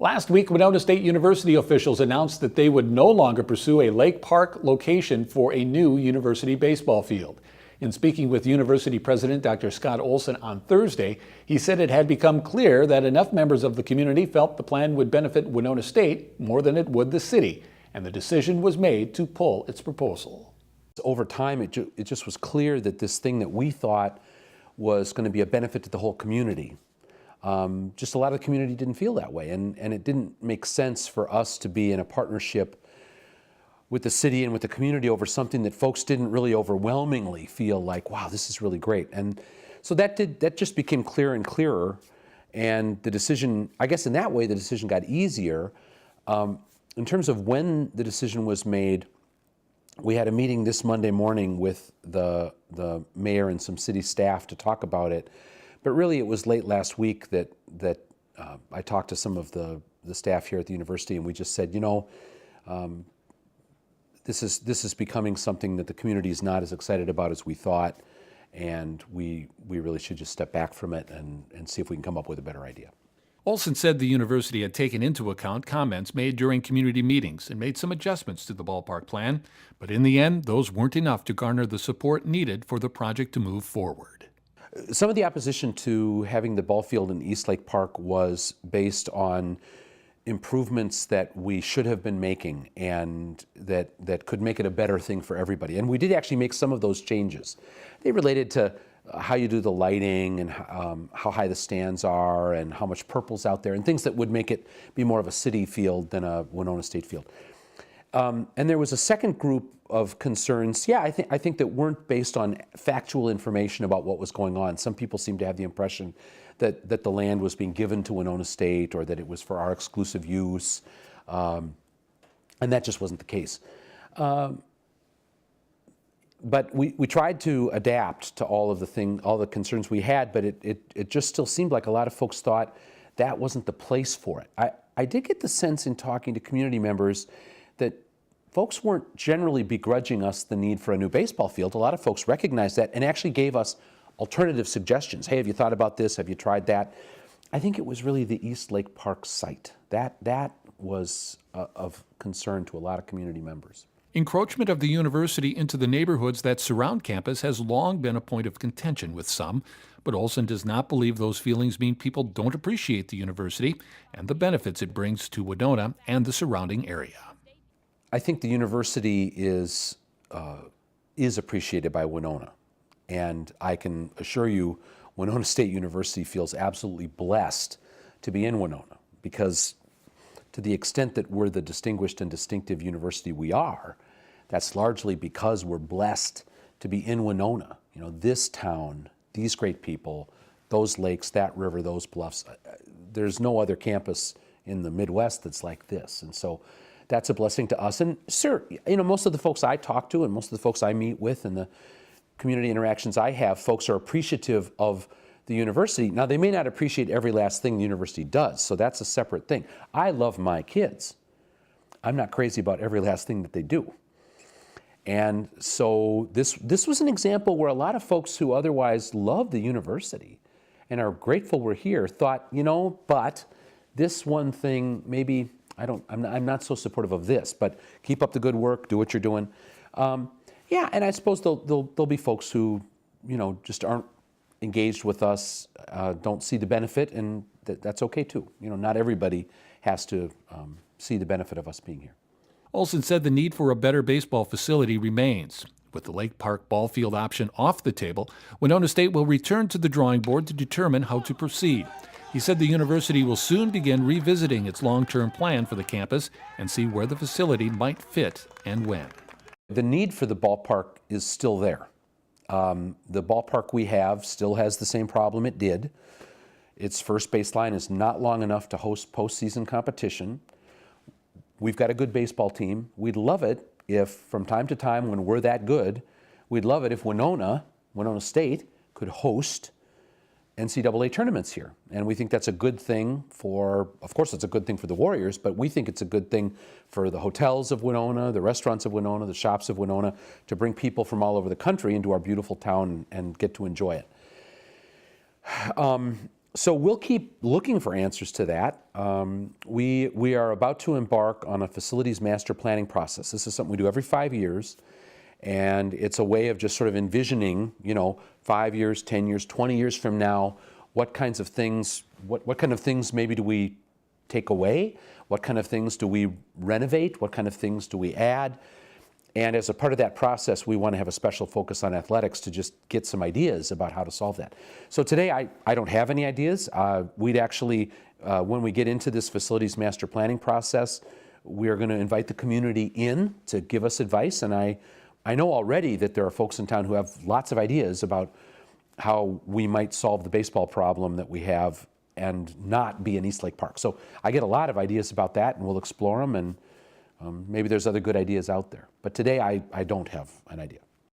Last week, Winona State University officials announced that they would no longer pursue a Lake Park location for a new university baseball field. In speaking with University President Dr. Scott Olson on Thursday, he said it had become clear that enough members of the community felt the plan would benefit Winona State more than it would the city, and the decision was made to pull its proposal. Over time, it just was clear that this thing that we thought was going to be a benefit to the whole community, just a lot of the community didn't feel that way, and it didn't make sense for us to be in a partnership with the city and with the community over something that folks didn't really overwhelmingly feel like, wow, this is really great. And so that just became clearer and clearer, and the decision, I guess in that way, the decision got easier. In terms of when the decision was made, we had a meeting this Monday morning with the mayor and some city staff to talk about it. But really, it was late last week that I talked to some of the staff here at the university, and we just said, you know, this is becoming something that the community is not as excited about as we thought, and we really should just step back from it and see if we can come up with a better idea. Olson said the university had taken into account comments made during community meetings and made some adjustments to the ballpark plan, but in the end, those weren't enough to garner the support needed for the project to move forward. Some of the opposition to having the ball field in East Lake Park was based on improvements that we should have been making and that could make it a better thing for everybody. And we did actually make some of those changes. They related to how you do the lighting and how high the stands are and how much purple's out there and things that would make it be more of a city field than a Winona State field. And there was a second group of concerns, I think that weren't based on factual information about what was going on. Some people seem to have the impression that the land was being given to Winona State or that it was for our exclusive use, and that just wasn't the case. But we tried to adapt to all the concerns we had, but it just still seemed like a lot of folks thought that wasn't the place for it. I did get the sense in talking to community members that folks weren't generally begrudging us the need for a new baseball field. A lot of folks recognized that and actually gave us alternative suggestions. Hey, have you thought about this? Have you tried that? I think it was really the East Lake Park site. That was of concern to a lot of community members. Encroachment of the university into the neighborhoods that surround campus has long been a point of contention with some, but Olson does not believe those feelings mean people don't appreciate the university and the benefits it brings to Winona and the surrounding area. I think the university is appreciated by Winona, and I can assure you Winona State University feels absolutely blessed to be in Winona, because to the extent that we're the distinguished and distinctive university we are, that's largely because we're blessed to be in Winona. You know, this town, these great people, those lakes, that river, those bluffs. There's no other campus in the Midwest that's like this, and so that's a blessing to us. And sure, you know, most of the folks I talk to and most of the folks I meet with and the community interactions I have, folks are appreciative of the university. Now, they may not appreciate every last thing the university does, so that's a separate thing. I love my kids. I'm not crazy about every last thing that they do. And so this was an example where a lot of folks who otherwise love the university and are grateful we're here thought, you know, but this one thing, maybe, I'm not so supportive of this, but keep up the good work, do what you're doing. Yeah, and I suppose there'll be folks who, you know, just aren't engaged with us, don't see the benefit, and that's okay too. You know, not everybody has to see the benefit of us being here. Olson said the need for a better baseball facility remains. With the Lake Park ball field option off the table, Winona State will return to the drawing board to determine how to proceed. He said the university will soon begin revisiting its long-term plan for the campus and see where the facility might fit and when. The need for the ballpark is still there. The ballpark we have still has the same problem it did. Its first baseline is not long enough to host postseason competition. We've got a good baseball team. We'd love it if, from time to time, when we're that good, we'd love it if Winona State could host NCAA tournaments here. And we think that's a good thing of course it's a good thing for the Warriors, but we think it's a good thing for the hotels of Winona, the restaurants of Winona, the shops of Winona, to bring people from all over the country into our beautiful town and get to enjoy it. So we'll keep looking for answers to that. We are about to embark on a facilities master planning process. This is something we do every 5 years, and it's a way of just sort of envisioning, 5 years, 10 years, 20 years from now, what kinds of things, what kind of things maybe do we take away? What kind of things do we renovate? What kind of things do we add? And as a part of that process, we want to have a special focus on athletics to just get some ideas about how to solve that. So today, I don't have any ideas. We'd actually, when we get into this facilities master planning process, we're going to invite the community in to give us advice. And I know already that there are folks in town who have lots of ideas about how we might solve the baseball problem that we have and not be in East Lake Park. So I get a lot of ideas about that, and we'll explore them, and maybe there's other good ideas out there. But today, I don't have an idea.